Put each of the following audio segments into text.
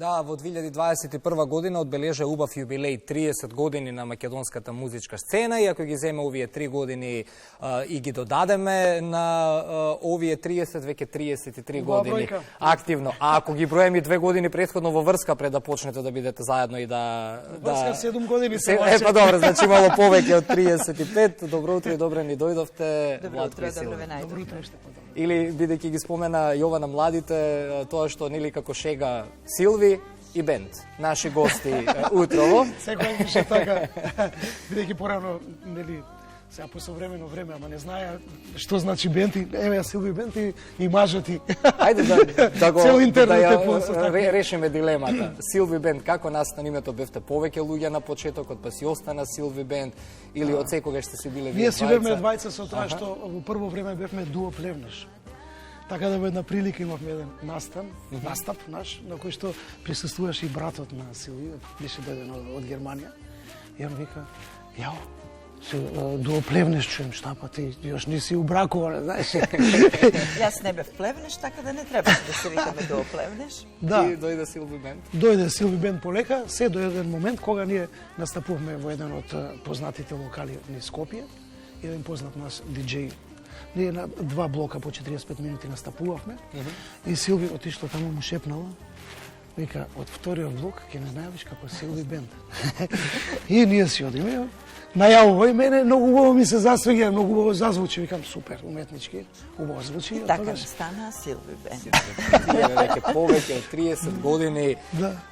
Да, во 2021 година одбележа убав јубилеј 30 години на македонската музичка сцена и ако ги земе овие 3 години и ги додадеме на овие 30, веќе 33 години активно. А ако ги броеме и 2 години претходно во врска пред да почнете да бидете заедно и да... Врска 7 години се ваше. Па добро, значи мало повеќе од 35. Добро утро и добре ни дојдовте. Добро утро, добро ве најдов. Добро утро. Или, бидејќи ги спомена Јована младите, тоа што нели како шега Силви и бенд, наши гости утрово. Секој беше така, бидејќи порано, нели, сега по современо време, ама не знае што значи бенд и еве ја Силви бенд и мажот и. Ајде да го цел интернет е после така. Решиме дилемата. Силви бенд, како настана името, бевте повеќе луѓе на почетокот, па си остана Силви бенд или од секогаш сте си биле вие си бевме двајца со тоа што во прво време бевме дуо плевнеш. Така да во една прилика имавме еден настап наш, на кој што присуствуваше и братот на Силви, беше дојден од Германија. И он вика, јао, дуо плевнеш чуем, шта па ти још не си убракуван, знаеш. Јас не бев плевнеш, така да не треба да се викаме дуо плевнеш. Да. И дојде Силви бенд. Дојде Силви бенд полека, се до еден момент кога ние настапувавме во еден од познатите локали низ Скопје, еден познат наш диџеј. Ние на 2 блока по 45 минути настапувавме и Силви отишла таму му шепнала, вика, од вториот блок ќе не најавиш како Силви бенд. И ние си одиме, најавува и мене, многу убаво ми се засвиѓа, многу убаво зазвучи, викам, супер, уметнички, убаво звучи. И така стана Силви бенд. Веќе повеќе од 30 години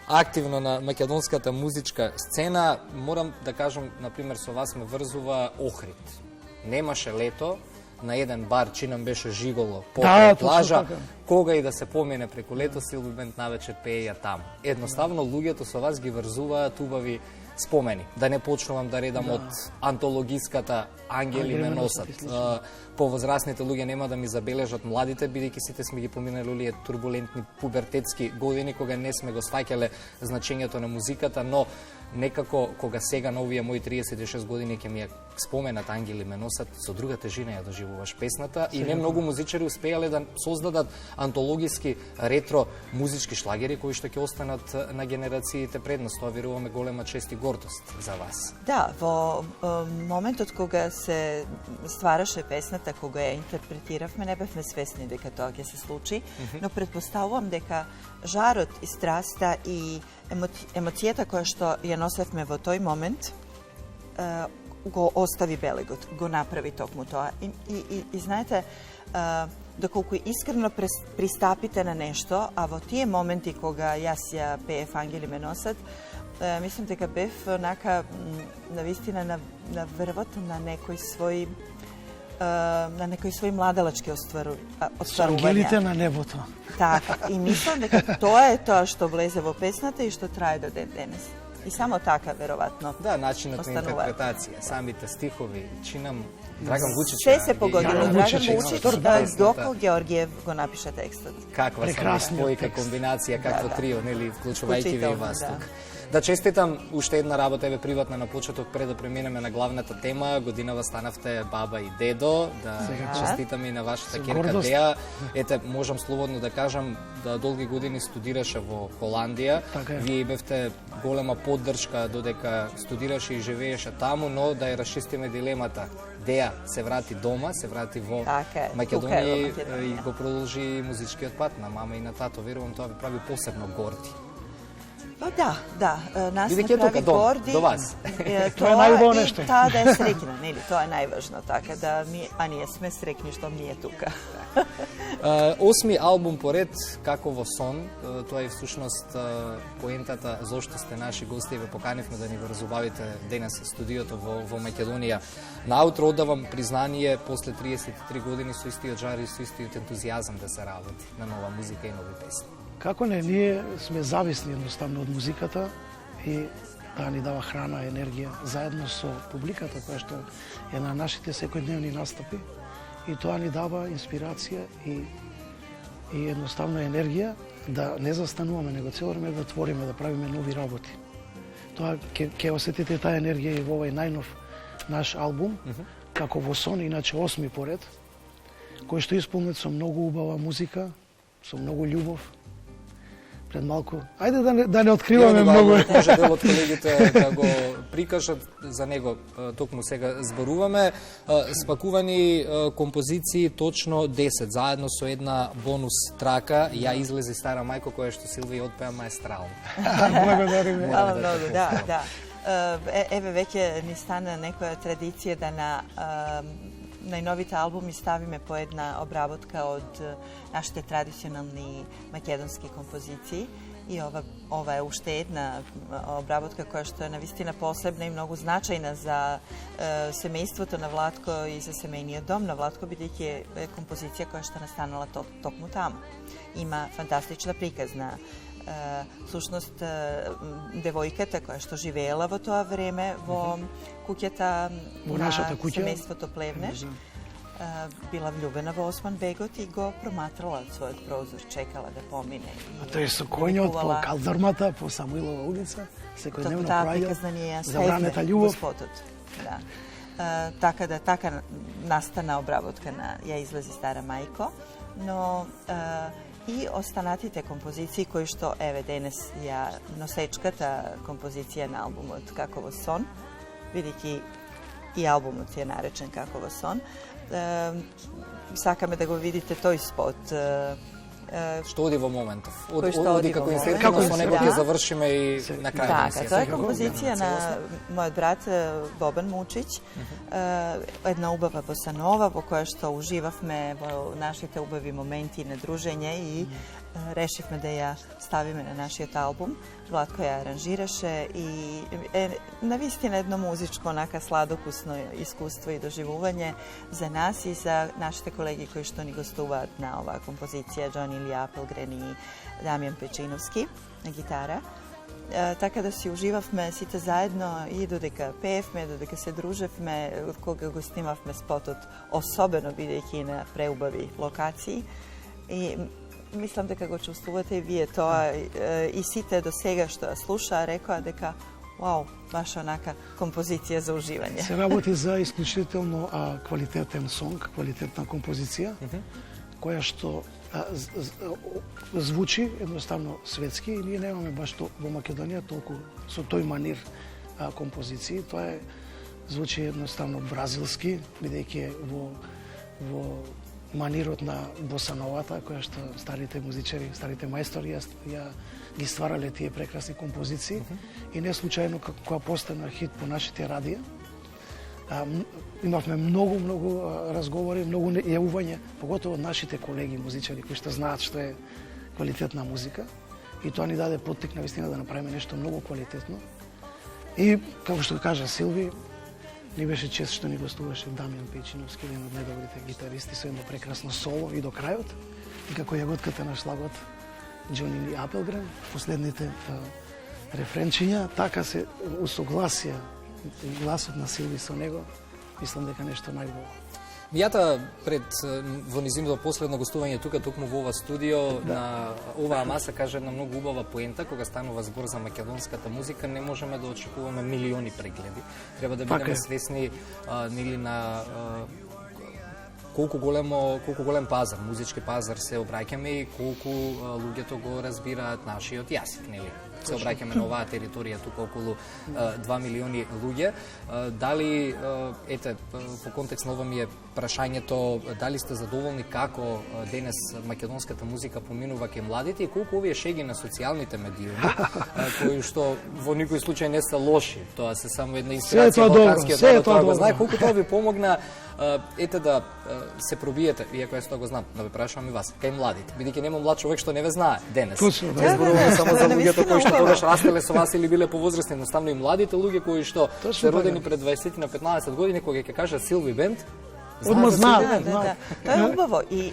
активно на македонската музичка сцена. Морам да кажам, например, со вас ме врзува Охрид. Немаше лето, на еден бар, чинам беше Жиголо, покрај плажа, кога и да се помине преку лето, Силви бенд навечер пееја таму. Едноставно, луѓето со вас ги врзуваат убави спомени. Да не почнувам да редам од антологиската Ангели ме носат. Повозрасните луѓе нема да ми забележат младите, бидејќи сите сме ги поминали оние турбулентни пубертетски години кога не сме го сваќале значењето на музиката, но некако кога сега на овие мои 36 години ќе ми ја споменат Ангели ме носат, со друга тежина ја доживуваш песната и не многу музичари успеале да создадат антологиски ретро музички шлагери кои што ќе останат на генерациите пред нас. Тоа веруваме голема чест и гордост за вас. Да, во моментот кога се ствараше песната, кога ја интерпретиравме, не бевме свесни дека тоа ќе се случи, но предпоставувам дека жарот и страста и емоцијата која што ја носевме во тој момент го остави белегот, го направи токму тоа. И знаете, доколку искрено пристапите на нешто, а во тие моменти кога јас ја пеев Ангели ме носат, мислам дека бев онака навистина на врвот на некој свој младалачки остварувања. Со ангелите на небото. Така, и мислам дека тоа е тоа што влезе во песната и што трае до ден денес. И само така, веројатно, да, начинот на интерпретација, самите стихови, чинам Драган Вучич. Се погоди, Драган Вучич, Доко Георгиев го напиша текстот. Каква спојка комбинација, какво трио, нели, вклучувајќи ви и вас тук. Да честитам уште една работа, еве приватна на почеток, пред да преминеме на главната тема. Годинава станавте баба и дедо, да честитам и на вашата ќерка Деја. Ете, можам слободно да кажам, да долги години студираше во Холандија. Вие бевте голема поддршка додека студираше и живееше таму, но да ја расчистиме дилемата. Деја се врати дома, се врати во Македонија и го продолжи музичкиот пат на мама и на тато. Верувам тоа ви прави посебно горди. Да, нас не прави горди. До вас. Тоа е најубаво нешто. Таа да е среќна, нели? Тоа е најважно, така да ние сме среќни што ние тука. 8 албум поред, како во сон, тоа е всушност поентата зошто сте наши гости и ве поканивме да ни го разубавите денес студиото во Македонија. Наутро одавам признание после 33 години со истиот жар и со истиот ентузијазам да се работи на нова музика и нови песни. Како не, ние сме зависни едноставно од музиката и таа ни дава храна, енергија, заедно со публиката која што е на нашите секојдневни настапи и тоа ни дава инспирација и едноставно енергија да не застануваме, него цело време да твориме, да правиме нови работи. Тоа ќе осетите таа енергија и во овој најнов наш албум, како во сон, иначе 8 поред, кој што исполнет со многу убава музика, со многу љубов, пред малку. Ајде да не откриваме многу. Може дел од колегите да го прикажат, за него токму сега зборуваме. Спакувани композиции точно 10, заедно со една бонус трака, ја излезе Стара мајко, која што Силвија отпеа маестрално. Благодариме. Hvala mnogo, da. Еве веќе ни стана некоја традиција да на најновите албуми ставиме по една обработка од нашите традиционални македонски композиции. И ова е уште една обработка која што е навистина посебна и многу значајна за семејството на Владко и за семејниот дом на Владко, бидејќи е композиција која што настанала токму таму. Има фантастична приказна. Всушност, девојката која што живеела во тоа време во куќата на семејството Плевнеш, била влюбена во Осман бегот и го проматрала од својот прозор, чекала да помине. А тој со коњот по Калдормата, по Самуилова улица, секојдневно праја забранета љубов. Така настана обработка на Ја излези Стара мајко, но и останатите композиции кои што еве денес ја носечката композиција на албумот Како во сон, бидејќи и албумот е наречен Како во сон. Сакаме да го видите тој спот. Што оди во моментов. Оди како инсценирано, со него ќе завршиме и на крај. Така, тоа е композиција на мојот брат Бобан Мучиć, една убава босанова во која што уживавме во нашите убави моменти на дружење и решивме да ја ставиме на нашиот албум. Владко ја аранжираше и е навистина едно музичко, онака сладокусно искуство и доживување за нас и за нашите колеги кои што ни гостуваат на оваа композиција, Джони Ли Апелгрен и Дамјан Печиновски на гитара. Така да си уживавме сите заедно и додека пеевме, додека се дружевме, од кога го снимавме спотот, особено бидејќи на преубави локации. И мислам дека го чувствувате и вие тоа и сите до сега што ја слушаа рекоа дека вау, баш онака композиција за уживање. Се работи за исклучително квалитетен сонг, квалитетна композиција, која што звучи едноставно светски и ние немаме баш во Македонија толку со тој манир композиции. Тоа звучи едноставно бразилски, бидејќи во манирот на босановата, која што старите музичари, старите маестори ја ги стварале тие прекрасни композиции. И не случајно кога постана хит по нашите радија, имавме многу разговори, многу јавување, поготово од нашите колеги музичари кои што знаат што е квалитетна музика. И тоа ни даде поттик навистина да направиме нешто многу квалитетно. И како што кажа Силви, ни беше чест што ни гостуваше Дамјан Печиновски, еден од најдобрите гитаристи со едно прекрасно соло и до крајот. И како јаготката на шлагот Джони Ли Апелгрен, последните рефренчиња, така се усогласија гласот на Силви со него. Мислам дека нешто најубаво. Мијата пред во низиното последно гостување тука токму во ова студио на оваа маса кажа една многу убава поента, кога станува збор за македонската музика, не можеме да очекуваме милиони прегледи. Треба да бидеме свесни нели на колку голем пазар, музички пазар се обраќаме и колку луѓето го разбираат нашиот јазик, нели? Се обраќаме на оваа територија тука околу 2 милиони луѓе. Дали, ете, по контекст на ова ми е прашањето, дали сте задоволни како денес македонската музика поминува кај младите и колку овие шеги на социјалните медиуми, кои што во никој случај не се лоши, тоа се само една инспирација балканскиот народ, тоа го знае, колку тоа ви помогна ете да се пробиете, иако јас тоа го знам, да ве прашувам и вас, кај младите, бидејќи нема млад човек што не ве знае денес. Точно, да. Зборуваме само за луѓето кои што тогаш растеле со вас или биле повозрасни, едноставно и младите луѓе кои што се родени пред 20 на 15 години, кога ќе кажат Силви бенд, одма знаат. Тоа е убаво и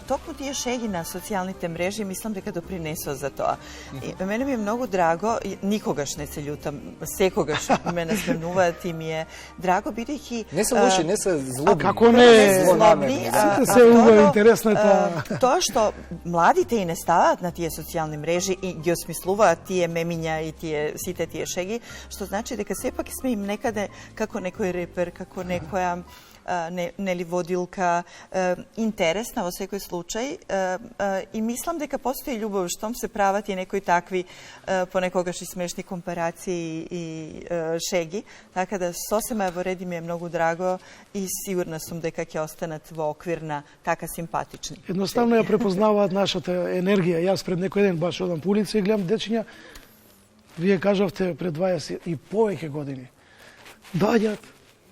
токму тие шеги на социјалните мрежи мислам дека допринесоа за тоа. И мене ми е многу драго, никогаш не се љутам, секогаш ме насмевнуваат и ми е драго бидејќи не се лоши, не се злобни. Како не злобни, се убаво интересно тоа. Тоа што младите и не ставаат на тие социјални мрежи и ги осмислуваат тие мемиња и сите тие шеги, што значи дека сепак сме им некаде како некој репер, како некоја нели водилка, интересна во секој случај и мислам дека постои љубов штом се прават и некои такви понекогаш и смешни компарации и шеги, така да сосема во реди ми е многу драго и сигурна сум дека ќе останат во оквир на така симпатични. Едноставно ја препознаваат нашата енергија. Јас пред некој ден баш одам по улица и гледам дечиња, вие кажавте пред 20 и повеќе години. Доаѓаат,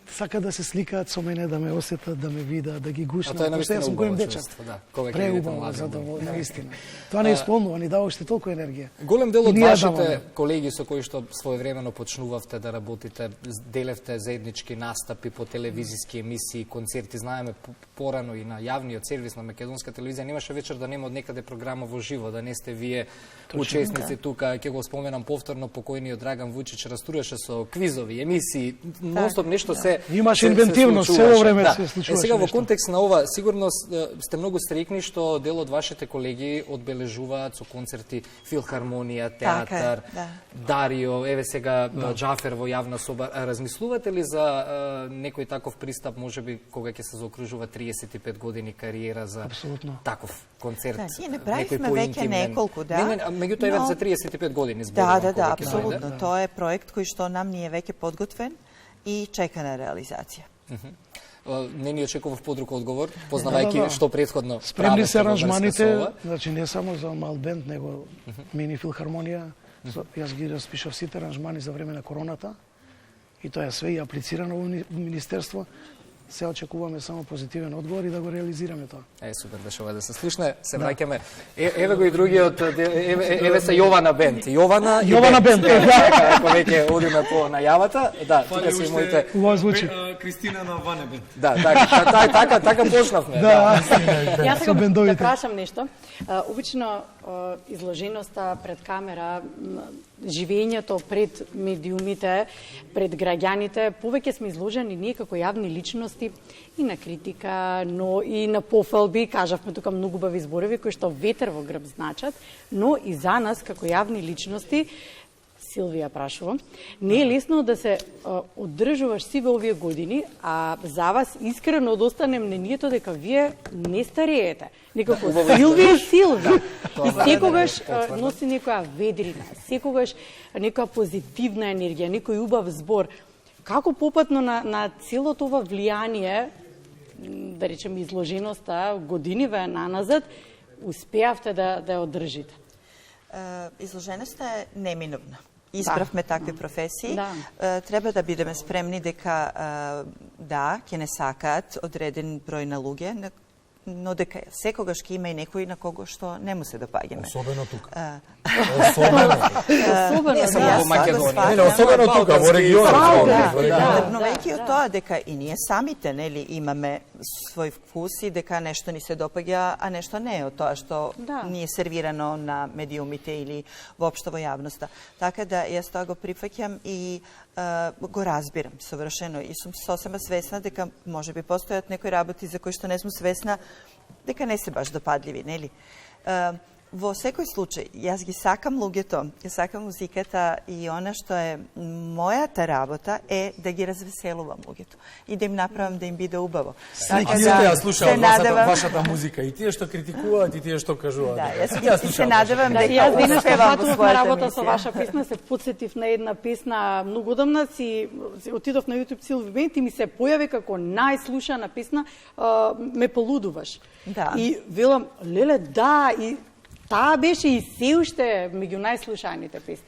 сака да се сликаат со мене, да ме осетат, да ме видат, да ги гушнат. А тоа е навистина убаво дечак. чувство, да. Преубаво, задоволно, наистина. Тоа не исполнува, ни дава уште толку енергија. Голем дел од вашите колеги со кои што своевремено почнувавте да работите, делевте заеднички настапи по телевизиски емисии, концерти, знаеме порано и на јавниот сервис на македонска телевизија, немаше вечер да нема од некаде програма во живо, да не сте вие учесници тука. Ќе го споменам повторно, покојниот Драган Вујчич растураше со квизови, емисии, нонстоп нешто се имаше инвентивност, цело време се случуваше. Сега во контекст на ова, сигурно сте многу стрекни што дел од вашите колеги одбележуваат со концерти филхармонија, театар, Дарио, еве сега Џафер во јавна соба. Размислувате ли за некој таков пристап, можеби кога ќе се заокружува 35 години кариера за таков концерт? Ние не правихме веќе неколку, Меѓутоа еве за 35 години зборувам. Да, апсолутно. Тоа е проект кој што нам ни е веќе подготвен и чека на реализација. Не ни очекував подруг одговор, познавајќи што претходно спремни се аранжманите, значи не само за мал бенд, него мини филхармонија. Јас ги распишав сите аранжмани за време на короната и тоа е све и аплицирано во министерство. Се очекуваме само позитивен одговор и да го реализираме тоа. Супер беше ова да се слушне. Се враќаме. Еве го и другиот, еве се Јована бенд. Јована бенд. Ако веќе одиме по најавата, да, тука се моите. Убаво звучи. Кристина на Ване бенд. Да, така почнавме. Јас сакам да прашам нешто. Обично изложеноста пред камера, живењето пред медиумите, пред граѓаните, повеќе сме изложени ние како јавни личности и на критика, но и на пофалби, кажавме тука многу убави зборови кои што ветер во грб значат, но и за нас како јавни личности, Силвија прашувам, не е лесно да се одржуваш сиве овие години, а за вас искрено да останем мнението дека вие не стареете. Некако Силвија. И секогаш носи некоја ведрина, секогаш некоја позитивна енергија, некој убав збор. Како попатно на целото ова влијание, да речем изложеноста, годиниве наназад, успеавте да ја одржите? Изложеноста е неминовна. Избравме такви професии. Треба да бидеме спремни дека ќе не сакаат одреден број на луѓе, но дека секогаш ќе има и некој на кого што не му се допаѓаме. Особено тука. Не само во Македонија. Особено тука, во регионот. Но веќе од тоа дека и ние самите, нели, имаме свој вкус и дека нешто ни се допаѓа, а нешто не е од тоа што ни е сервирано на медиумите или воопшто во јавноста. Така да јас тоа го прифаќам и го разбирам совршено и сум сосема свесна дека можеби постојат некои работи за кои што не сум свесна дека не се баш допадливи, нели? Во секој случај, јас ги сакам луѓето, ја сакам музиката и она што е мојата работа е да ги развеселувам луѓето и да им направам да им биде убаво. Сите ја слушаат вашата музика и тие што критикуваат и тие што кажуваат. Да, јас се надевам дека јас денес патував на работа со ваша песна, се потсетив на една песна многу одамна, си отидов на YouTube Силви Бенд и ми се појави како најслушана песна Ме полудуваш. И велам, леле, да, и таа беше и се уште меѓу најслушаните песни.